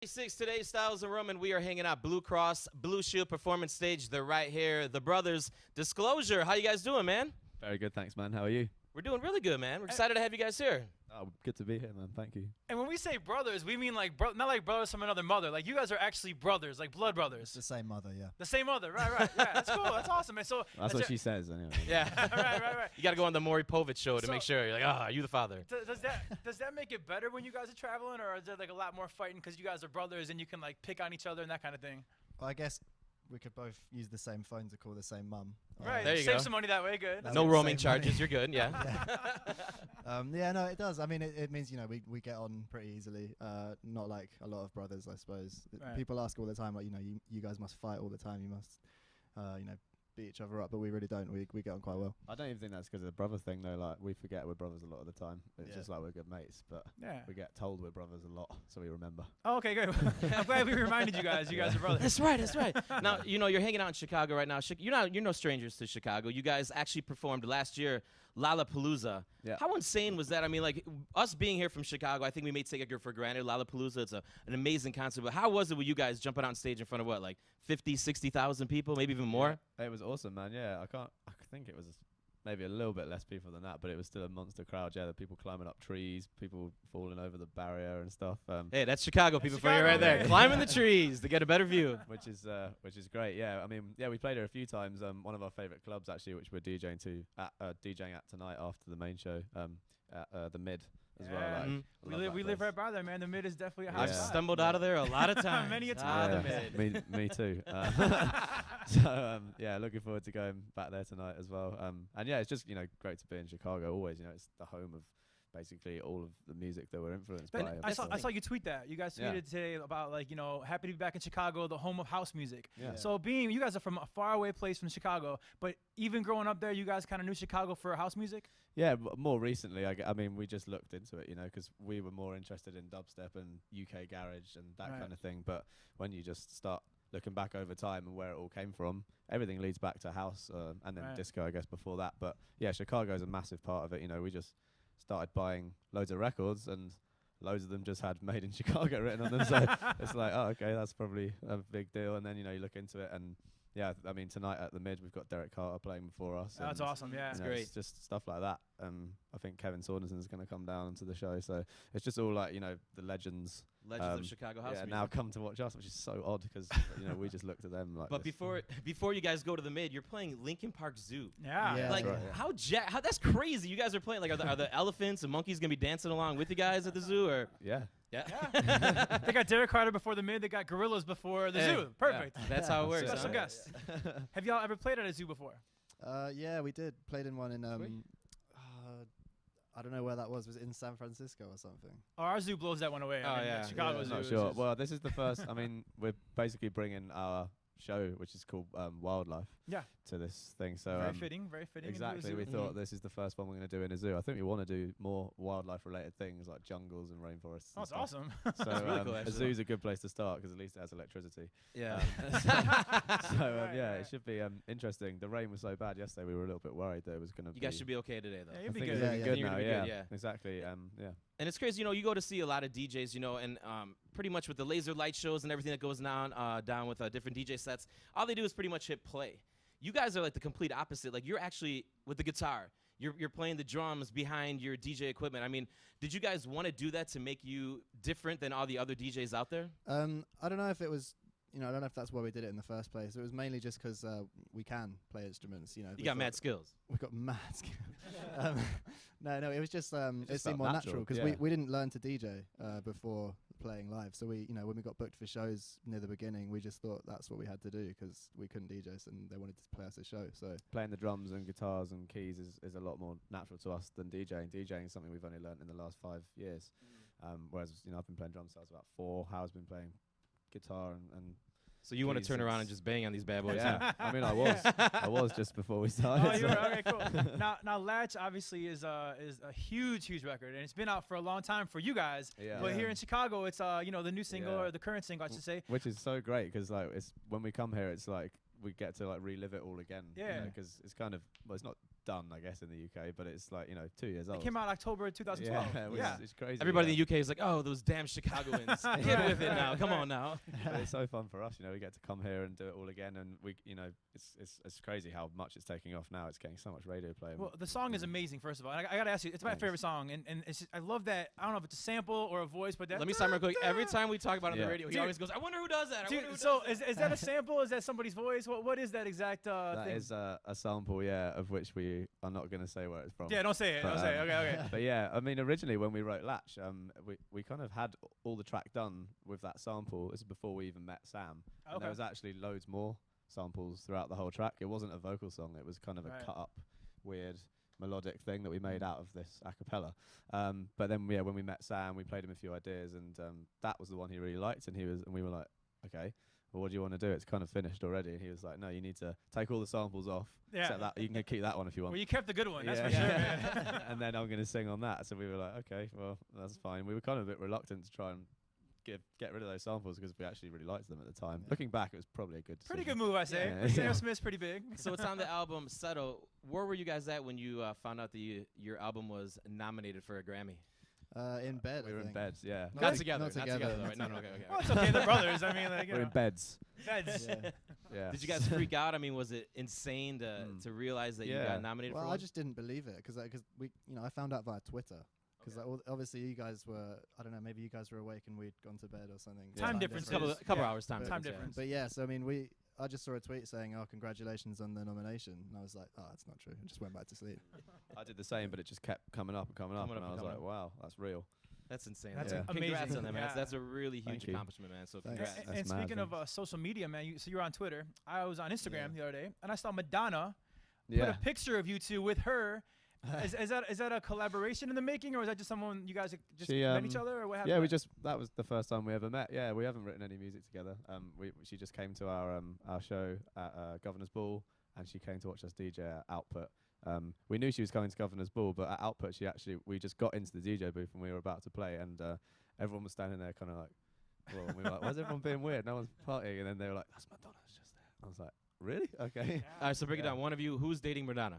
6 today, Styles and Roman. We are hanging out Blue Cross Blue Shield Performance Stage. They're right here. The brothers. Disclosure. How you guys doing, man? Very good, thanks, man. How are you? We're doing really good, man. We're excited to have you guys here. Oh, good to be here, man. Thank you. And when we say brothers, we mean like not like brothers from another mother. Like you guys are actually brothers, like blood brothers. It's the same mother, yeah. The same mother, right? Yeah, that's cool. That's awesome. And so That's what she says, anyway. Yeah. right. You got to go on the Maury Povich show to So- make sure. You're like, are you the father? Does that make it better when you guys are traveling, or is there like a lot more fighting because you guys are brothers and you can like pick on each other and that kind of thing? Well, I guess we could both use the same phone to call the same mum. Right. There you Save go. some money that way. Good. That's No the roaming same money. charges. You're good. Yeah. Yeah, no, it does. I mean, it means, we get on pretty easily. Not like a lot of brothers, I suppose. Right. People ask all the time, like, you guys must fight all the time. You must, beat each other up, but we really don't. We get on quite well. I don't even think that's because of the brother thing, though. Like, we forget we're brothers a lot of the time. It's Yeah. just like we're good mates, but Yeah. we get told we're brothers a lot, so we remember. Oh, okay, good. I'm glad we reminded you guys. You guys are brothers. That's right. That's right. Now, you're hanging out in Chicago right now. You're no strangers to Chicago. You guys actually performed last year, Lollapalooza. Yeah. How insane was that? I mean, like, us being here from Chicago, I think we may take it for granted. Lollapalooza, it's an amazing concert. But how was it with you guys jumping on stage in front of, what, like 50, 60,000 people, maybe even more? Yeah. It was awesome, man. Yeah, I think it was maybe a little bit less people than that, but it was still a monster crowd. Yeah, the people climbing up trees, people falling over the barrier and stuff. Hey, that's Chicago people for you Chicago, right there. man. Climbing the trees to get a better view. which is great. Yeah, I mean, yeah, we played her a few times. One of our favorite clubs actually, which we're DJing at tonight after the main show. At the Mid as well. Yeah. Like, Mhm. I love that We live place. right by there, man. The Mid is definitely a hot I've Yeah. spot. stumbled out of there a lot of times. Many a Ah, the time. Mid. me too. So yeah, looking forward to going back there tonight as well. And yeah, it's just great to be in Chicago. Always, it's the home of basically all of the music that we're influenced by. Ben, I saw you tweet that. You guys Yeah. tweeted today about happy to be back in Chicago, the home of house music. Yeah. So you guys are from a faraway place from Chicago, but even growing up there, you guys kind of knew Chicago for house music. Yeah, more recently, I mean, we just looked into it, because we were more interested in dubstep and UK garage and that Right. kind of thing. But when you just start looking back over time and where it all came from, everything leads back to house and then Right. disco, I guess, before that. But yeah, Chicago's a massive part of it. We just started buying loads of records and loads of them just had "Made in Chicago" written on them. So it's like, oh, okay, that's probably a big deal. And then, you look into it and yeah, I mean, tonight at the Mid, we've got Derek Carter playing before us. That's and awesome. Yeah. That's you know, great. It's just stuff like that. I think Kevin Saunderson's going to come down to the show. So it's just all like, the legends. Legends of Chicago house music. now come to watch us, which is so odd because, we just looked at them like But this. before you guys go to the Mid, you're playing Lincoln Park Zoo. Yeah. Yeah. Like, That's right, how that's crazy. You guys are playing, like, are the elephants and monkeys going to be dancing along with you guys at the zoo, or? Yeah. Yeah. Yeah. They got Derek Carter before the Mid. They got Gorillas before the Hey, zoo. Perfect. That's how it works. Special huh? guest. Have y'all ever played at a zoo before? Yeah, we did. Played in one in, Sweet. I don't know where that was. Was it in San Francisco or something? Oh, our zoo blows that one away. Oh, I mean, yeah. Chicago Yeah. Zoo. Not is sure. just- Well, this is the first. I mean, we're basically bringing our show, which is called Wildlife, Yeah. to this thing. So very fitting. Very fitting. into a exactly, zoo. we Mhm. thought this is the first one we're going to do in a zoo. I think we want to do more wildlife-related things like jungles and rainforests. Oh, and that's stuff. awesome. So really cool, a actually. zoo's a good place to start because at least it has electricity. Yeah. So Right, yeah, right. it should be interesting. The rain was so bad yesterday; we were a little bit worried that it was going to. You guys should be okay today, though. Yeah, I you'll be think good. it's Yeah, looking yeah. good You're now. gonna be Yeah, good, yeah. exactly. Yeah. And it's crazy, you go to see a lot of DJs, and pretty much with the laser light shows and everything that goes down with different DJ sets, all they do is pretty much hit play. You guys are like the complete opposite. Like, you're actually with the guitar. You're playing the drums behind your DJ equipment. I mean, did you guys want to do that to make you different than all the other DJs out there? I don't know if it was. I don't know if that's why we did it in the first place. It was mainly just because we can play instruments. You got mad skills. We've got mad skills. No, it was just it just seemed felt more natural, natural because yeah. we didn't learn to DJ before playing live. So we, when we got booked for shows near the beginning, we just thought that's what we had to do because we couldn't DJ, and they wanted to play us a show. So Playing the drums and guitars and keys is a lot more natural to us than DJing. DJing is something we've only learned in the last 5 years. Whereas I've been playing drums since I was about 4. How's been playing guitar and So you want to Keys turn around is- and just bang on these bad boys? yeah. I mean, I was just before we Oh, started. you so- were? Okay, cool. Now, Latch obviously is a huge record, and it's been out for a long time for you guys. Yeah. But Yeah. here in Chicago, it's the new single Yeah. or the current single, I should say. Which is so great because it's when we come here, it's like we get to relive it all again. Yeah. Because it's kind of it's not done, I guess, in the UK, but it's like, 2 years old. It came out October 2012. Yeah, it's crazy. Everybody in the UK is like, oh, those damn Chicagoans. Get with it now. Come on now. But it's so fun for us, we get to come here and do it all again, and it's crazy how much it's taking off now. It's getting so much radio play. Well, the song is amazing, first of all. And I got to ask you, it's my Thanks. favorite song. And it's just, I love that. I don't know if it's a sample or a voice, but that. Let me start real quick. Every time we talk about it on Yeah. the radio, he Dude. always goes, I wonder who does that. I wonder who Dude, so does that. is that a sample? Is that somebody's voice? What is that exact That thing? is a sample, of which we are not going to say where it's from. Yeah, don't say it. But, Don't say it. Okay. But yeah, I mean, originally when we wrote Latch, we kind of had all the track done with that sample. This is before we even met Sam. And Okay. there was actually loads more samples throughout the whole track. It wasn't a vocal song. It was kind of Right. a cut up, weird melodic thing that we made out of this a cappella. But then, when we met Sam, we played him a few ideas, and that was the one he really liked. And we were like, okay, well, what do you want to do? It's kind of finished already. And he was like, no, you need to take all the samples off. Yeah. Except that you can keep that one if you want. Well, you kept the good one. That's Yeah. for sure, man. And then I'm going to sing on that. So we were like, okay, well, that's fine. We were kind of a bit reluctant to try and get rid of those samples because we actually really liked them at the time. Yeah. Looking back, it was probably a good Pretty decision. good move, I say. Yeah. Sam Yeah. Smith's pretty big. So it's on the album Settle. Where were you guys at when you found out that your album was nominated for a Grammy? In bed. We were I in think. beds, yeah. Not Not to- together. not Not together. together. Right? No, okay. Well, it's okay. They're brothers. I mean, like, We're in beds. beds. Yeah. Yeah. Did you guys freak out? I mean, was it insane to realize that you Yeah. got nominated Well, for I one? just didn't believe it because we, I found out via Twitter. Because obviously you guys were, I don't know, maybe you guys were awake and we'd gone to bed or something. Yeah. Time difference. couple Yeah. hours time But- Time difference, difference. But yeah, so I mean, I just saw a tweet saying, "Oh, congratulations on the nomination," and I was like, "Oh, that's not true." I just went back to sleep. I did the same, but it just kept coming up and coming up. Coming And up I and was coming like, wow, that's real. That's insane. That's Yeah. Congrats amazing. on that, man. Yeah. That's a really huge Thank you. accomplishment, man. So Thanks. congrats. And, That's and mad, speaking of thanks. social media, man, so you're on Twitter. I was on Instagram the other day, and I saw Madonna put Yeah. a picture of you two with her. Is that a collaboration in the making, or is that just someone you guys just She, met each other, or what happened? Yeah, there? that was the first time we ever met. Yeah, we haven't written any music together. She just came to our show at Governor's Ball, and she came to watch us DJ at Output. We knew she was coming to Governor's Ball, but at Output, we just got into the DJ booth and we were about to play, and everyone was standing there kind of like, well, and we were like, why's everyone being weird? No one's partying. And then they were like, that's Madonna's just there. I was like, really? Okay. All right, so break it Yeah. down. One of you, who's dating Madonna?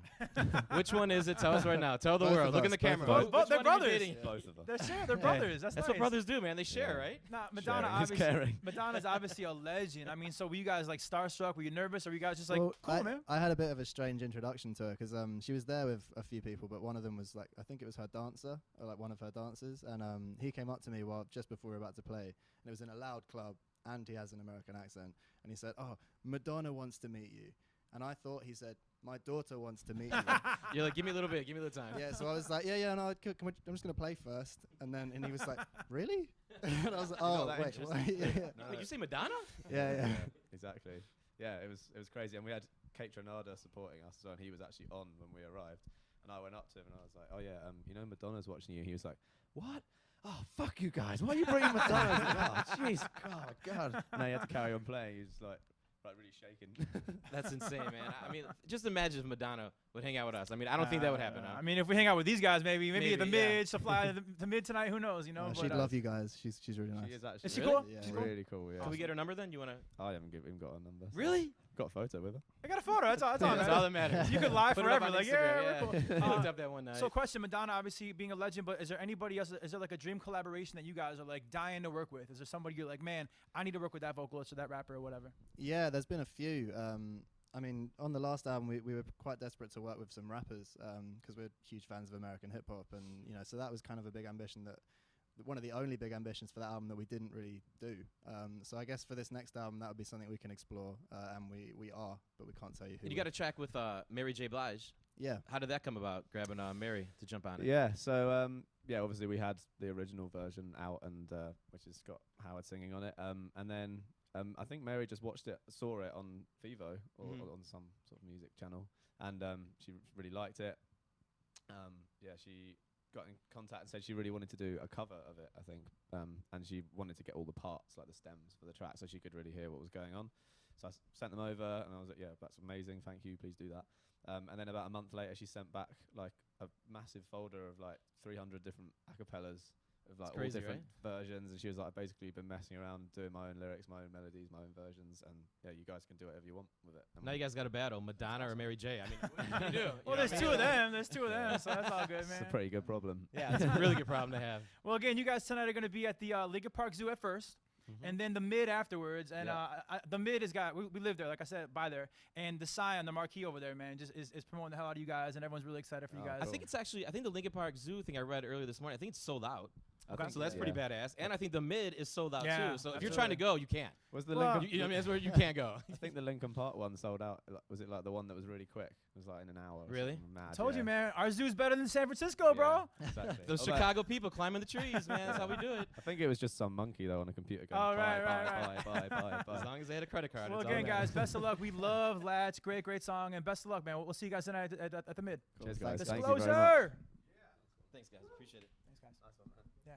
Which one is it? Tell us right now. Tell the Both world. of Look in us, the both camera. of us. Which Both- they're one are you brothers. dating? Both of them. They're brothers. That's That's nice. what brothers do, man. They share, Yeah. right? Nah, Madonna Sharing is obviously. caring. Madonna's obviously a legend. I mean, so were you guys like starstruck? Were you nervous? Or were you guys just like, Well, cool, man? I had a bit of a strange introduction to her because she was there with a few people, but one of them was like, I think it was her dancer, or like one of her dancers, and he came up to me just before we were about to play, and it was in a loud club, and he has an American accent, and he said, "Oh, Madonna wants to meet you," and I thought he said, "My daughter wants to meet you." You're like, give me a little bit. Give me a little time. Yeah, so I was like, no, I'm just gonna play first, and he was like, really? And I was like, oh that wait, interesting. what? yeah, No, Wait, you say Madonna? yeah. Exactly. Yeah, it was crazy, and we had Kate Trinada supporting us, and he was actually on when we arrived. And I went up to him and I was like, "Oh yeah, Madonna's watching you." He was like, "What? Oh fuck you guys! Why are you bringing Madonna?" I was like, "Oh jeez, God." And he had to carry on playing. He was like really shaking. That's insane, man. I mean, just imagine if Madonna would hang out with us. I mean, I don't think that would happen. Huh? I mean, if we hang out with these guys, maybe at the Maybe, yeah. mid, she'll fly to mid tonight. Who knows? You know. She'd but, love you guys. She's really nice. She is actually Is she Really? cool? Yeah, She's yeah. cool. really cool. Yeah. Can we get her number then? You want to? I haven't even got a number. so- Really? Got a photo with her. I got a photo. That's all. That's all. That's that all matters. that matters. You could lie Put it up forever. on Like, Instagram, yeah, we're cool. I looked up that one night. So, question: Madonna, obviously being a legend, but is there anybody else? Is there like a dream collaboration that you guys are like dying to work with? Is there somebody you're like, man, I need to work with that vocalist or that rapper or whatever? Yeah, there's been a few. I mean, on the last album, we were quite desperate to work with some rappers because we're huge fans of American hip hop, and so that was kind of a big ambition one of the only big ambitions for that album that we didn't really do. So I guess for this next album, that would be something we can explore, and we are, but we can't tell you who. And you got a track with Mary J. Blige. Yeah. How did that come about? Grabbing Mary to jump on it. Yeah. So obviously we had the original version out, and which has got Howard singing on it. And then I think Mary just saw it on Vivo or on some sort of music channel, and she really liked it. She got in contact and said she really wanted to do a cover of it, I think, and she wanted to get all the parts, like the stems for the track, so she could really hear what was going on. So I sent them over, and I was like, yeah, that's amazing, thank you, please do that. And then about a month later, she sent back like a massive folder of like 300 different acapellas of like all crazy, different versions, and she was like, basically been messing around doing my own lyrics, my own melodies, my own versions, and yeah, you guys can do whatever you want with it. And Now you guys got a battle, Madonna or Mary J. I mean, what can you do? You Well, know there's what I two of mean? them. There's two of them, so that's all good, it's man. a pretty good problem. Yeah, it's a really good problem to have. Well, again, you guys tonight are going to be at the Lincoln Park Zoo at first. Mhm. And then the Mid afterwards, and Yeah. the Mid has got we live there, like I said, by there, and the Scion, the marquee over there, man, just is promoting the hell out of you guys, and everyone's really excited for you Oh, guys. I think it's actually, I think the Lincoln Park Zoo thing I read earlier this morning, I think it's sold out. I think So that's pretty badass. And I think the Mid is sold out Yeah, too. So if you're trying to go, you can. Was the Well, Lincoln? You know what I mean? That's where you can't go. I think the Lincoln Park one sold out. Was it like the one that was really quick? It was like in an hour. or Really? something Mad, Told yeah. you, man, our zoo's better than San Francisco, bro. Yeah, exactly. Those Although Chicago people climbing the trees, man. That's how we do it. I think it was just some monkey though on a computer going, Oh, buy, right, buy, right, buy, buy, buy, buy. As long as they had a credit card. Well, it's all again, that guys, matters. best of luck. We love Latch. Great song, and best of luck, man. We'll see you guys tonight at the Mid. Cheers, Cool. guys. Thanks. Thank you very much. Disclosure. Thanks, guys. Appreciate it. Thanks, guys. Yeah.